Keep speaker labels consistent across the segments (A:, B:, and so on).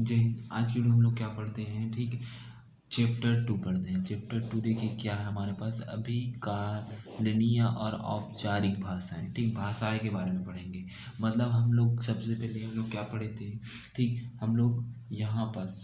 A: जय हिंद। आज की वीडियो हम लोग क्या पढ़ते हैं, ठीक। चैप्टर 2 पढ़ते हैं। चैप्टर 2 देखिए क्या है हमारे पास, अभिकालिनीय और औपचारिक भाषाएं, ठीक। भाषाएं के बारे में पढ़ेंगे। मतलब हम लोग सबसे पहले हम लोग क्या पढ़े थे, ठीक। हम लोग यहाँ पास,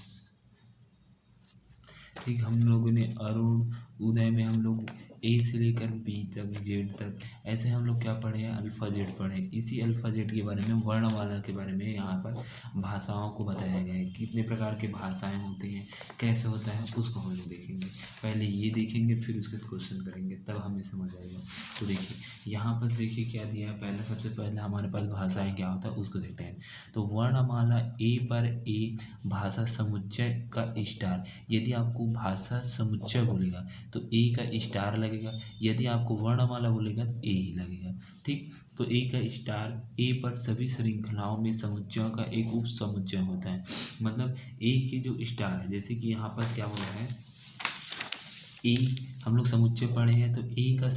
A: ठीक, हम लोगों ने अरुण उदय में हम लोग ए से लेकर बी तक, जेड तक, ऐसे हम लोग क्या पढ़े हैं, अल्फ़ा जेड पढ़े। इसी अल्फ़ा जेड के बारे में, वर्णमाला के बारे में यहाँ पर भाषाओं को बताया गया है। कितने प्रकार की भाषाएं होती हैं, कैसे होता है, उसको हम लोग देखेंगे। पहले ये देखेंगे, फिर उसके क्वेश्चन करेंगे, तब हमें समझ आएगा। तो देखिए यहाँ पर देखिए क्या दिया है। पहले सबसे पहले हमारे पास भाषाएं क्या होता है उसको देखते हैं। तो वर्णमाला ए पर ए भाषा समुच्चय का स्टार। यदि आपको भाषा समुच्चय बोलेगा तो ए का स्टार लगेगा, यदि आपको वर्णमाला बोलेगा तो ए ही लगेगा, ठीक। तो ए का स्टार, ए पर सभी श्रृंखलाओं में समुच्चयों का एक उप समुच्चय होता है। मतलब ए की जो स्टार है, जैसे कि यहाँ पर क्या बोला है, ए हम लोग समुच्चय पढ़े हैं, तो ए का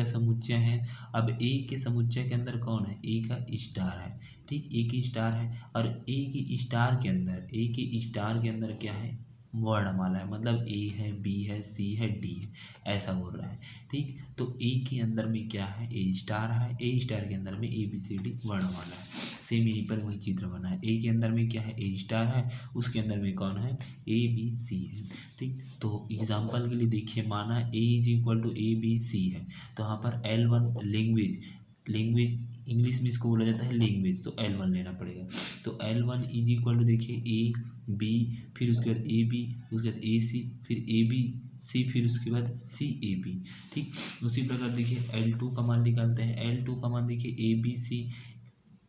A: समुच्चय है। अब ए के समुच्चय के अंदर कौन है, ए का स्टार है, ठीक। ए की स्टार है, और ए की स्टार के अंदर क्या है, वर्णमाला है। मतलब ए है, बी है, सी है, डी है, ऐसा बोल रहा है, ठीक। तो ए के अंदर में क्या है, ए स्टार है, ए स्टार के अंदर में ए बी सी डी वर्णमाला है। सेम यहीं पर वही चित्र बना है। ए के अंदर में क्या है, ए स्टार है, उसके अंदर में कौन है, ए बी सी है, ठीक। तो एग्जाम्पल के लिए देखिए, माना A is equal to A B C है, तो यहाँ पर L1 लैंग्वेज, इंग्लिश में इसको बोला जाता है लैंग्वेज, तो L1 लेना पड़ेगा। तो L1 इज इक्वल टू देखिए ए बी, फिर उसके बाद ए बी, उसके बाद ए सी, फिर ए बी सी, फिर उसके बाद सी ए बी, ठीक। उसी प्रकार देखिए L2 का मान निकालते हैं। L2 का मान देखिए ए बी सी,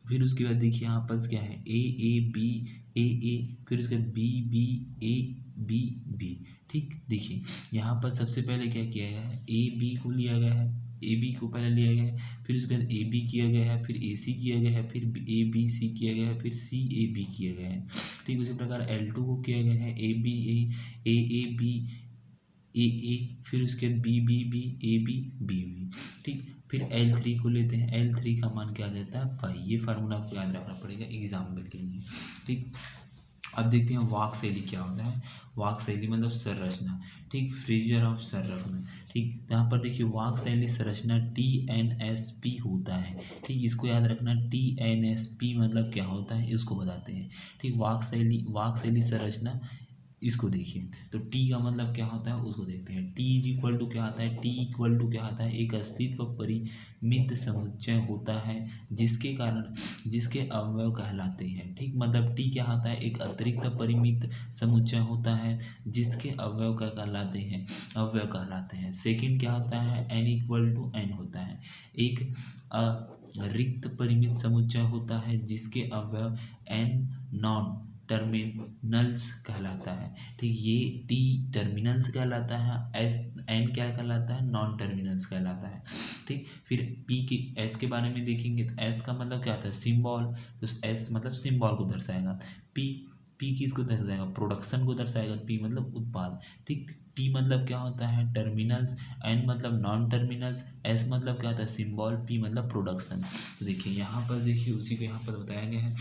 A: फिर उसके बाद देखिए यहाँ पर क्या है, ए बी ए, फिर उसके बाद B B A B B, ठीक। देखिए यहाँ पर सबसे पहले क्या किया गया है, ए बी को लिया गया है, ए बी को पहले लिया गया है, फिर उसके बाद ए बी किया गया है, फिर ए सी किया गया है, फिर ए बी सी किया गया है, फिर सी ए बी किया गया है, ठीक। उसी प्रकार L2 को किया गया है, ए बी ए बी ए, फिर उसके बाद B B B A B B B, ठीक। फिर L3 को लेते हैं। L3 का मान क्या आ जाता है, 5। ये फार्मूला आपको याद रखना पड़ेगा एग्जाम्पल के लिए, ठीक। अब देखते हैं वाक शैली क्या होता है। वाक शैली मतलब संरचना, ठीक। फ्रेजर ऑफ संरचना, ठीक। यहाँ पर देखिए वाक शैली संरचना TNSP होता है, ठीक। इसको याद रखना, TNSP मतलब क्या होता है इसको बताते हैं, ठीक। वाक शैली संरचना, इसको देखिए। तो टी का मतलब क्या होता है उसको देखते हैं। टी इज इक्वल टू क्या आता है, टी इक्वल टू क्या आता है, एक अस्तित्व परिमित समुच्चय होता है जिसके कारण, जिसके अवयव कहलाते हैं, ठीक। मतलब टी क्या आता है, एक अतिरिक्त परिमित समुच्चय होता है जिसके अवयव क्या कहलाते हैं, अवयव कहलाते हैं। सेकंड क्या होता है, एन इक्वल टू एन होता है, एक रिक्त परिमित समुच्चय होता है जिसके अवयव एन नॉन टर्मिनल्स कहलाता है, ठीक। ये टी टर्मिनल्स कहलाता है, एस एन क्या कहलाता है, नॉन टर्मिनल्स कहलाता है, ठीक। फिर पी के एस के बारे में देखेंगे, तो एस का मतलब क्या होता है, सिंबल। तो एस मतलब सिंबल को दर्शाएगा। पी पी किसको दर्शाएगा, प्रोडक्शन को दर्शाएगा। पी मतलब उत्पाद, ठीक। टी मतलब क्या होता है, टर्मिनल्स। एन मतलब नॉन टर्मिनल्स। एस मतलब क्या होता है, सिंबल। पी मतलब प्रोडक्शन। तो देखिए यहाँ पर, देखिए उसी को यहाँ पर बताया गया है।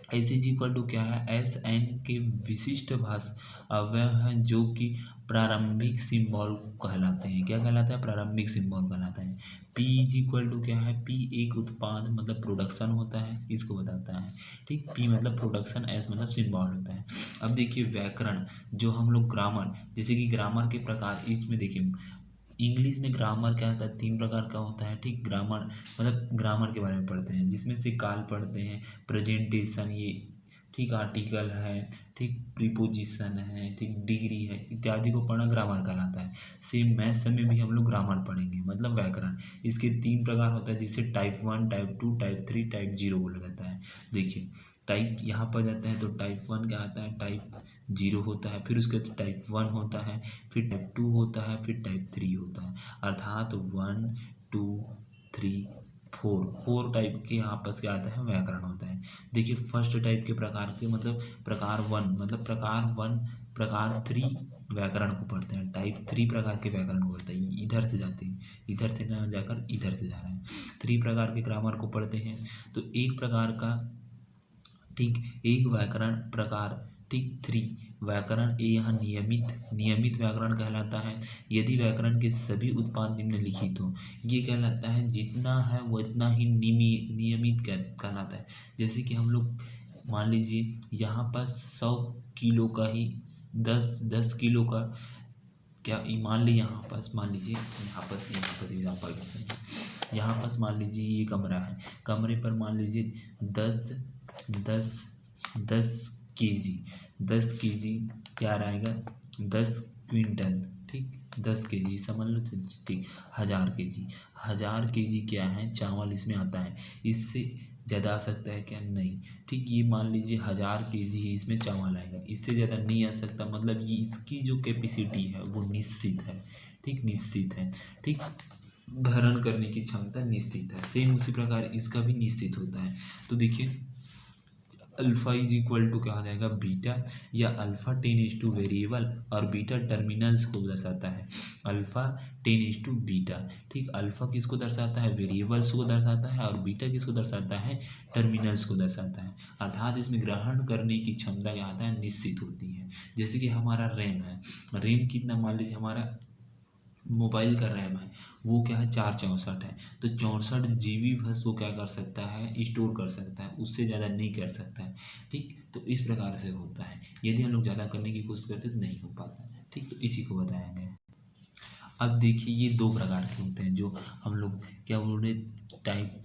A: एस इज इक्वल टू क्या है, एस एन के विशिष्ट अवयव हैं जो कि प्रारंभिक सिंबल कहलाते हैं। क्या कहलाता है, प्रारंभिक सिंबल कहलाता है। पी इज इक्वल टू क्या है, पी एक उत्पाद मतलब प्रोडक्शन होता है, इसको बताता है, ठीक। पी मतलब प्रोडक्शन, एस मतलब सिंबल होता है। अब देखिए व्याकरण, जो हम लोग ग्रामर, जैसे कि ग्रामर के प्रकार, इसमें देखिए इंग्लिश में ग्रामर क्या होता है, 3 प्रकार का होता है, ठीक। ग्रामर मतलब ग्रामर के बारे में पढ़ते हैं, जिसमें से काल पढ़ते हैं, प्रेजेंटेशन, ये ठीक, आर्टिकल है, ठीक, प्रीपोजिशन है, ठीक, डिग्री है, इत्यादि को पढ़ना ग्रामर कहलाता है। सेम मैथ्स में भी हम लोग ग्रामर पढ़ेंगे, मतलब व्याकरण। इसके 3 प्रकार होता है, जिसे टाइप 1, टाइप 2, टाइप 3, टाइप 0 बोला जाता है। देखिए टाइप यहाँ पर जाते हैं तो टाइप 1 क्या आता है, टाइप 0 होता है, फिर उसके बाद टाइप 1 होता है, फिर टाइप 2 होता है, फिर टाइप 3 होता है। अर्थात 1 2 3 4 टाइप के आपस के आता है व्याकरण होता है। देखिए फर्स्ट टाइप के प्रकार के मतलब प्रकार 1 मतलब प्रकार 3 व्याकरण को पढ़ते हैं। टाइप 3 प्रकार के व्याकरण को पढ़ते हैं, इधर से जाते हैं, इधर से ना जाकर इधर से जा रहे हैं। 3 प्रकार के ग्रामर को पढ़ते हैं। तो एक प्रकार का ठीक, एक व्याकरण प्रकार, ठीक 3 व्याकरण ए यहाँ नियमित व्याकरण कहलाता है यदि व्याकरण के सभी उत्पाद निम्नलिखित हो। ये कहलाता है जितना है वो इतना ही नियमित कहलाता है। जैसे कि हम लोग मान लीजिए यहाँ पर 100 किलो का ही 10 किलो का क्या मान ली यहाँ पर एग्जाम्पल कर सकते हैं। यहाँ पर मान लीजिए ये कमरा है, कमरे पर मान लीजिए 10 10 10 केजी 10 केजी क्या रहेगा 10 क्विंटल, ठीक 10 केजी समझ लो तो ठीक 1000 केजी क्या है चावल इसमें आता है। इससे ज़्यादा आ सकता है क्या, नहीं। ठीक, ये मान लीजिए 1000 केजी ही इसमें चावल आएगा, इससे ज़्यादा नहीं आ सकता। मतलब ये इसकी जो कैपेसिटी है वो निश्चित है, ठीक निश्चित है, ठीक भरण करने की क्षमता निश्चित है। सेम उसी प्रकार इसका भी निश्चित होता है। तो देखिए अल्फा इज इक्वल टू क्या हो जाएगा बीटा, या अल्फा 10 वेरिएबल और बीटा टर्मिनल्स को दर्शाता है। अल्फा 10 बीटा, ठीक अल्फा किसको दर्शाता है वेरिएबल्स को दर्शाता है और बीटा किसको दर्शाता है टर्मिनल्स को दर्शाता है। अर्थात इसमें ग्रहण करने की क्षमता क्या होता है निश्चित होती है। जैसे कि हमारा रैम है, रैम कितना मान लीजिए हमारा मोबाइल का रैम है वो क्या है 464 है, तो 64 GB बस वो क्या कर सकता है स्टोर कर सकता है, उससे ज़्यादा नहीं कर सकता है। ठीक, तो इस प्रकार से होता है। यदि हम लोग ज़्यादा करने की कोशिश करते तो नहीं हो पाता है। ठीक, तो इसी को बताया गया है। अब देखिए ये 2 प्रकार के होते हैं जो हम लोग क्या बोल रहे टाइप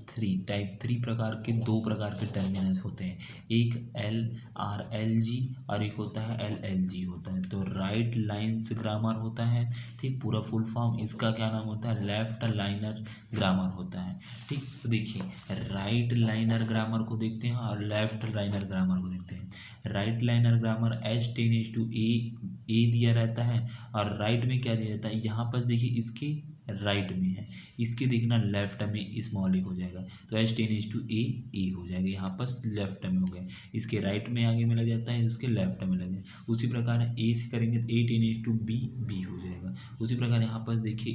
A: थ्री प्रकार के 2 प्रकार के टर्मिनल होते हैं। एक LRLG और एक होता है LLG होता है। तो राइट लाइन्स ग्रामर होता है, ठीक पूरा फुल फॉर्म इसका क्या नाम होता है लेफ्ट लाइनर ग्रामर होता है। ठीक, तो देखिए राइट लाइनर ग्रामर को देखते हैं और लेफ्ट लाइनर ग्रामर को देखते हैं। राइट लाइनर ग्रामर H10:A दिया रहता है और राइट में क्या दिया जाता है यहाँ पर देखिए इसके राइट में है, इसके देखना लेफ्ट में स्मॉल ए हो जाएगा, तो H10:A हो जाएगा। यहाँ पर लेफ्ट में हो गया, इसके राइट में आगे में लग जाता है, इसके लेफ्ट में लग जाएगा। उसी प्रकार ए से करेंगे तो A10:B हो जाएगा। उसी प्रकार यहाँ पर देखिए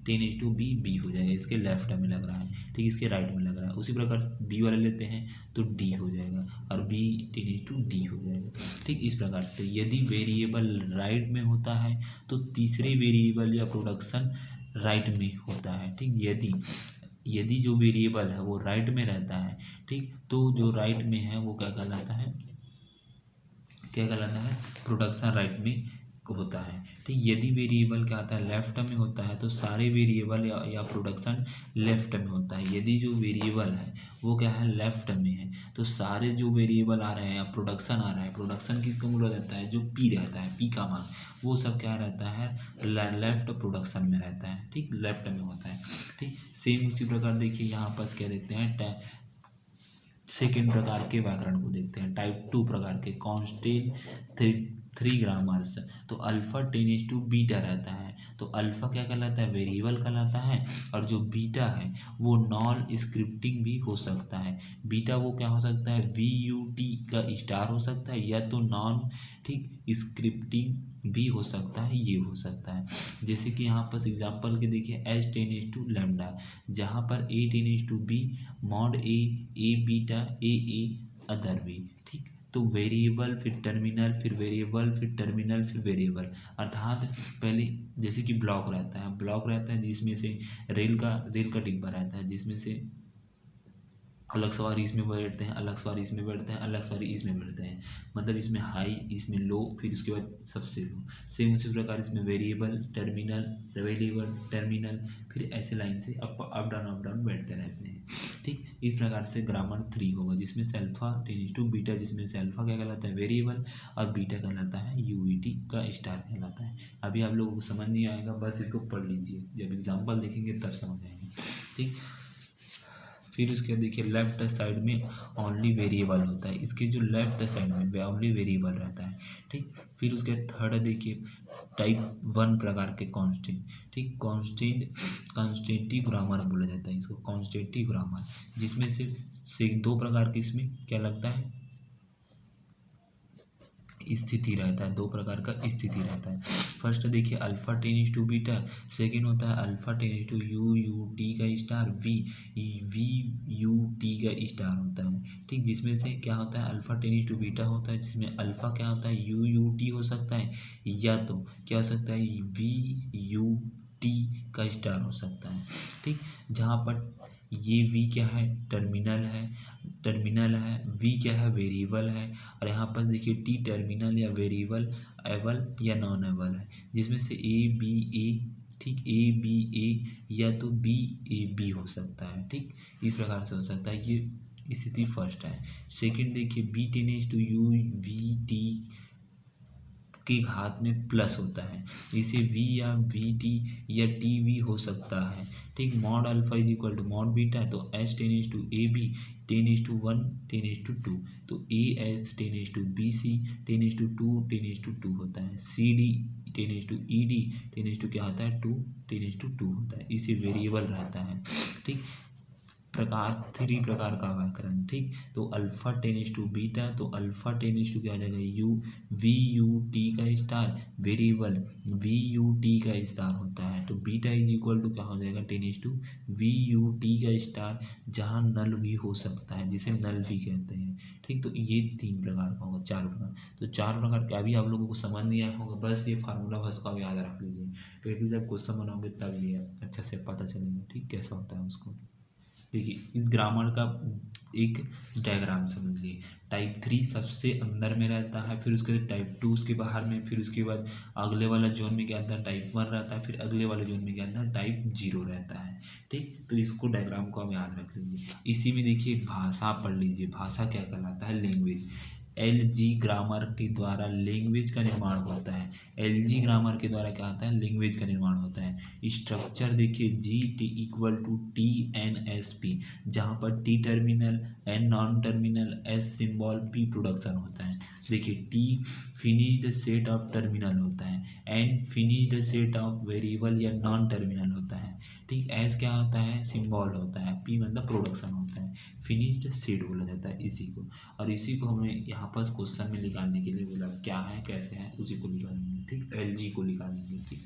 A: A10:B हो जाएगा, इसके लेफ्ट में लग रहा है, ठीक इसके राइट में लग रहा है। उसी प्रकार बी वाला लेते हैं तो D हो जाएगा और B10:D हो जाएगा। ठीक, इस प्रकार से यदि वेरिएबल राइट में होता है तो तीसरे वेरिएबल या प्रोडक्शन राइट में होता है। ठीक, यदि जो वेरिएबल है वो राइट में रहता है, ठीक तो जो राइट में है वो क्या कहलाता है प्रोडक्शन राइट में होता है। ठीक, यदि वेरिएबल क्या आता है लेफ्ट में होता है तो सारे वेरिएबल या प्रोडक्शन लेफ्ट में होता है। यदि जो वेरिएबल है वो क्या है लेफ्ट में है तो सारे जो वेरिएबल आ रहे हैं या प्रोडक्शन आ रहा है, प्रोडक्शन किसको बोला जाता है जो पी रहता है, पी का मान वो सब क्या रहता है लेफ्ट प्रोडक्शन में रहता है। ठीक, लेफ्ट में होता है। ठीक, सेम उसी प्रकार देखिए यहाँ पर क्या देखते हैं सेकेंड प्रकार के व्याकरण को देखते हैं। टाइप 2 प्रकार के कॉन्स्टेंट थ्री ग्रामर्स, तो अल्फा 10 बीटा रहता है। तो अल्फा क्या कहलाता है वेरिएबल कहलाता है और जो बीटा है वो नॉन स्क्रिप्टिंग भी हो सकता है। बीटा वो क्या हो सकता है VUT का स्टार हो सकता है या तो नॉन ठीक स्क्रिप्टिंग भी हो सकता है, ये हो सकता है। जैसे कि यहाँ पर एग्जांपल के देखिए H10 लैम्डा, जहाँ पर A10 B mod A beta A other B. ठीक, तो वेरिएबल फिर टर्मिनल फिर वेरिएबल फिर टर्मिनल फिर वेरिएबल। अर्थात पहले जैसे कि ब्लॉक रहता है जिसमें से रेल का डिब्बा रहता है जिसमें से अलग सवारी इसमें बैठते हैं, अलग सवारी इसमें बैठते हैं, अलग सवारी इसमें बैठते हैं। मतलब इसमें हाई इसमें लो फिर उसके बाद सबसे लो। सेम उसी प्रकार इसमें वेरिएबल टर्मिनल फिर ऐसे लाइन से अप डाउन बैठते रहते हैं। ठीक, इस प्रकार से ग्रामर 3 होगा जिसमें से अल्फा 10 बीटा, जिसमें से अल्फा क्या कहलाता है वेरिएबल और बीटा कहलाता है UVT का स्टार कहलाता है। अभी आप लोगों को समझ नहीं आएगा, बस इसको पढ़ लीजिए, जब एग्जाम्पल देखेंगे तब समझ आएंगे। ठीक, फिर उसके देखिए लेफ्ट साइड में ओनली वेरिएबल होता है, इसके जो लेफ्ट साइड में ओनली वेरिएबल रहता है। ठीक, फिर उसके थर्ड देखिए टाइप 1 प्रकार के कांस्टेंट। ठीक, कॉन्स्टेंटिव ग्रामर बोला जाता है इसको, कॉन्स्टेंटिव ग्रामर, जिसमें से 2 प्रकार के इसमें क्या लगता है स्थिति रहता है, दो प्रकार का स्थिति रहता है। फर्स्ट देखिए alpha tends to beta, second होता है alpha tends to U U T का star V V U T का स्टार होता है। ठीक, जिसमें से क्या होता है अल्फा टेनिस टू बीटा होता है, जिसमें अल्फा क्या होता है यू यू टी हो सकता है, या तो क्या हो सकता है वी यू टी का स्टार हो सकता है। ठीक, जहाँ पर ये वी क्या है टर्मिनल है, वी क्या है वेरिएबल है, और यहाँ पर देखिए टी टर्मिनल या वेरिएबल एबल या नॉन एबल है, जिसमें से ए बी ए, ठीक ए बी ए या तो बी ए बी हो सकता है। ठीक, इस प्रकार से हो सकता है, ये स्थिति फर्स्ट है। सेकंड देखिए B tends to U V T के घात में प्लस होता है, इसे वी या वी टी या टी वी हो सकता है। ठीक, mod alpha is equal to mod beta है, तो H ten is to A B ten is to one ten is to two, तो A H ten is to B C ten is to two ten is to two होता है, C D ten is to E D ten is to क्या होता है to ten is to two होता है, इसे variable रहता है। ठीक, प्रकार थ्री प्रकार का व्याकरण। ठीक, तो अल्फा टेनिस टू बीटा, तो अल्फा टेनिस टू क्या आ जाएगा यू वी यू टी का star variable V U T का स्टार होता है, तो बीटा इज इक्वल टू क्या हो जाएगा tends to V U T का स्टार, जहाँ नल भी हो सकता है, जिसे नल भी कहते हैं। ठीक, तो ये तीन प्रकार का होगा, चार प्रकार, तो चार प्रकार के अभी आप लोगों को समझ नहीं आया होगा, बस ये फार्मूला बस को आप याद रख लीजिए, फिर भी जब क्वेश्चन बनाओगे तब ये अच्छा से पता चलेगा। ठीक, कैसा होता है उसको देखिए, इस ग्रामर का एक डायग्राम समझिए। टाइप 3 सबसे अंदर में रहता है, फिर उसके बाद टाइप 2 उसके बाहर में, फिर उसके बाद अगले वाला जोन में क्या आता है टाइप 1 रहता है, फिर अगले वाले जोन में क्या आता है टाइप 0 रहता है। ठीक, तो इसको डायग्राम को आप याद रख लीजिए। इसी में देखिए भाषा पढ़ लीजिए, भाषा क्या कहलाता है लैंग्वेज। एल जी ग्रामर के द्वारा लैंग्वेज का निर्माण होता है, एल जी ग्रामर के द्वारा क्या होता है लैंग्वेज का निर्माण होता है। स्ट्रक्चर देखिए G T equal to T N S P, जहाँ पर T terminal N non terminal S symbol P production होता है। देखिए T finished set of terminal होता है, N finished set of variable या नॉन टर्मिनल होता है। ठीक, एस क्या होता है सिंबल होता है, पी मतलब प्रोडक्शन होता है, फिनिश्ड सेट बोला जाता है इसी को। और इसी को हमें यहाँ पर क्वेश्चन में निकालने के लिए बोला क्या है कैसे है, उसी को निकालेंगे। ठीक, एल जी को निकालेंगे। ठीक।